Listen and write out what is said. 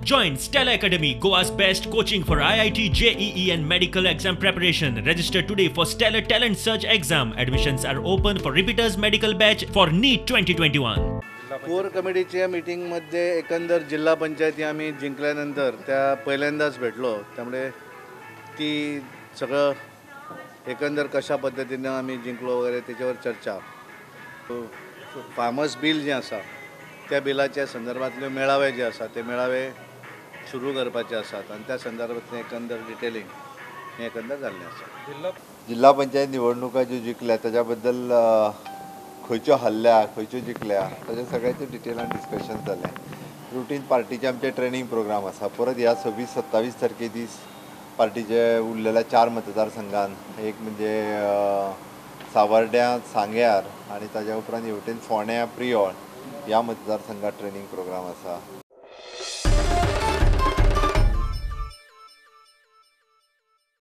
Join Stella Academy, Goa's best coaching for IIT, JEE, and medical exam preparation. Register today for Stellar Talent Search exam. Admissions are open for repeaters medical batch for NEET 2021. Core कमिटीच्या मीटिंगमध्ये एकंदर जिल्हा पंचायती आम्ही जिंकल्यानंतर त्या पहिल्यांदाच भेटलो, त्यामुळे ती सगळं एकंदर कशा पद्धतीनं आम्ही जिंकलो वगैरे त्याच्यावर चर्चा. फार्मर्स बिल जे आसा त्या बिलाच्या संदर्भातले मेळावे जे आसा ते मेळावे सुरू करपाचे आसात आणि त्या संदर्भातले एकंदर डिटेलिंग हे एकंदर जाल्लें आसा. जिल्हा पंचायत निवडणुका ज्यो जिंकल्या त्याच्याबद्दल खंयच्यो हरल्या खंयच्यो जिंकल्या ताच्या सगळ्याचें डिटेलान डिस्कशन जालें. रुटीन पार्टीचे आमचे ट्रेनिंग प्रोग्राम आसा. परत ह्या 26-27 तारखे दीस पार्टीचे उरलेल्या 4 मतदारसंघांत एक म्हणजे सावर्ड्यां, सांग्यार आणि ताच्या उपरांत हेवटेन फोंड्या, प्रियोळ ह्या मतदारसंघात ट्रेनिंग प्रोग्राम आसा.